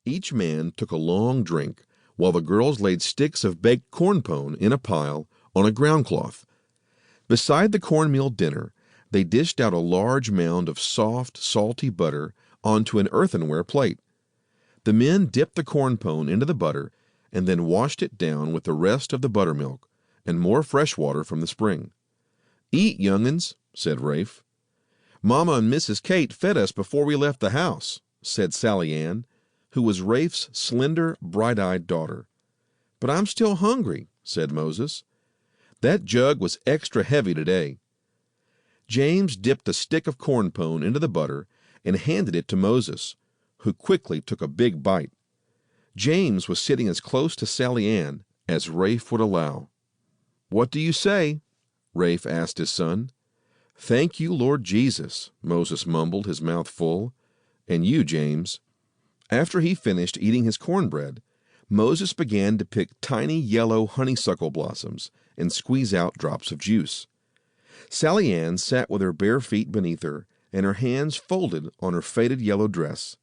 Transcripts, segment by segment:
Each man took a long drink, while the girls laid sticks of baked corn pone in a pile on a ground cloth. Beside the cornmeal dinner, they dished out a large mound of soft, salty butter onto an earthenware plate. The men dipped the corn pone into the butter and then washed it down with the rest of the buttermilk and more fresh water from the spring. "Eat, young'uns," said Rafe. "Mama and Mrs. Kate fed us before we left the house," said Sally Ann, who was Rafe's slender, bright-eyed daughter. "But I'm still hungry," said Moses. "That jug was extra heavy today." James dipped a stick of corn pone into the butter and handed it to Moses, who quickly took a big bite. James was sitting as close to Sally Ann as Rafe would allow. "What do you say?" Rafe asked his son. "Thank you, Lord Jesus," Moses mumbled, his mouth full. "And you, James." After he finished eating his cornbread, Moses began to pick tiny yellow honeysuckle blossoms and squeeze out drops of juice. Sally Ann sat with her bare feet beneath her and her hands folded on her faded yellow dress.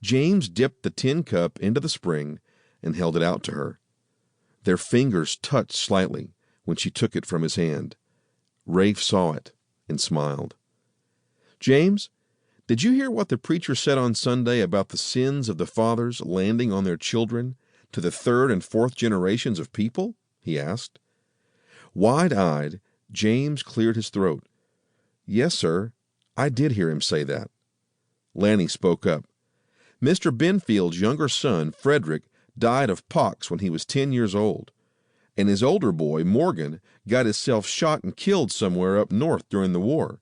James dipped the tin cup into the spring and held it out to her. Their fingers touched slightly when she took it from his hand. Rafe saw it and smiled. "James, did you hear what the preacher said on Sunday about the sins of the fathers landing on their children to the third and fourth generations of people?" he asked. Wide-eyed, James cleared his throat. "Yes, sir, I did hear him say that." Lanny spoke up. "Mr. Benfield's younger son, Frederick, died of pox when he was 10 years old, and his older boy, Morgan, got himself shot and killed somewhere up north during the war.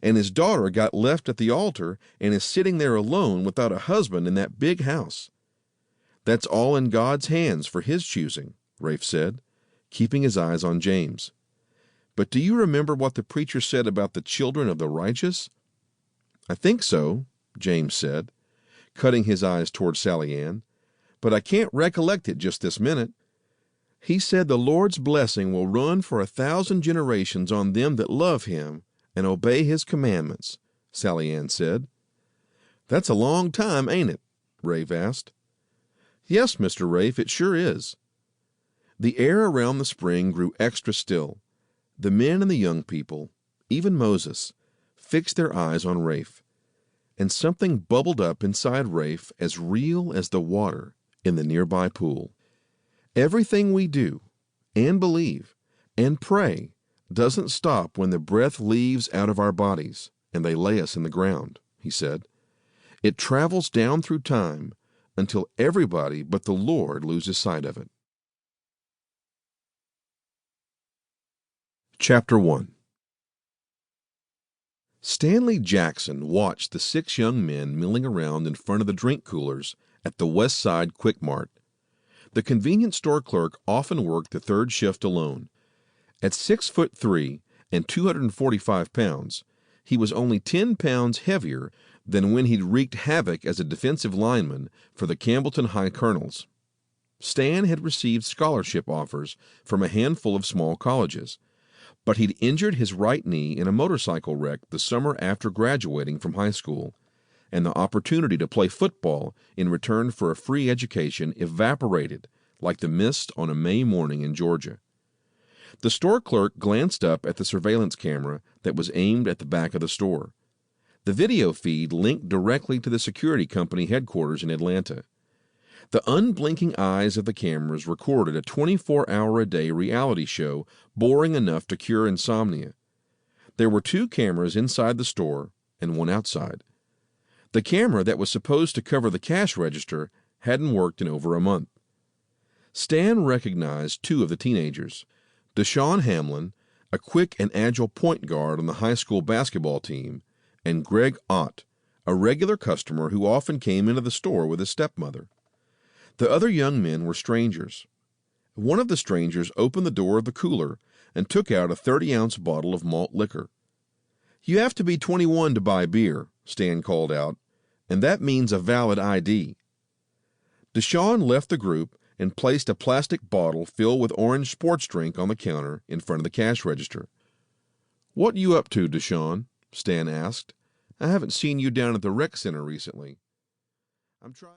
And his daughter got left at the altar and is sitting there alone without a husband in that big house. That's all in God's hands for his choosing," Rafe said, keeping his eyes on James. "But do you remember what the preacher said about the children of the righteous?" "I think so," James said, cutting his eyes toward Sally Ann, "but I can't recollect it just this minute." "He said the Lord's blessing will run for 1,000 generations on them that love him and obey his commandments," Sally Ann said. "That's a long time, ain't it?" Rafe asked. "Yes, Mr. Rafe, it sure is." The air around the spring grew extra still. The men and the young people, even Moses, fixed their eyes on Rafe, and something bubbled up inside Rafe as real as the water in the nearby pool. Everything we do and believe and pray doesn't stop when the breath leaves out of our bodies and they lay us in the ground, he said. It travels down through time until everybody but the Lord loses sight of it. Chapter 1. Stanley Jackson watched the 6 young men milling around in front of the drink coolers at the West Side Quick Mart. The convenience store clerk often worked the third shift alone. At 6'3" and 245 pounds, he was only 10 pounds heavier than when he'd wreaked havoc as a defensive lineman for the Campbellton High Colonels. Stan had received scholarship offers from a handful of small colleges, but he'd injured his right knee in a motorcycle wreck the summer after graduating from high school, and the opportunity to play football in return for a free education evaporated like the mist on a May morning in Georgia. The store clerk glanced up at the surveillance camera that was aimed at the back of the store. The video feed linked directly to the security company headquarters in Atlanta. The unblinking eyes of the cameras recorded a 24-hour-a-day reality show boring enough to cure insomnia. There were 2 cameras inside the store and 1 outside. The camera that was supposed to cover the cash register hadn't worked in over a month. Stan recognized 2 of the teenagers, Deshaun Hamlin, a quick and agile point guard on the high school basketball team, and Greg Ott, a regular customer who often came into the store with his stepmother. The other young men were strangers. One of the strangers opened the door of the cooler and took out a 30-ounce bottle of malt liquor. "You have to be 21 to buy beer," Stan called out, "and that means a valid ID." Deshaun left the group and placed a plastic bottle filled with orange sports drink on the counter in front of the cash register. "What you up to, Deshaun?" Stan asked. "I haven't seen you down at the rec center recently." "I'm trying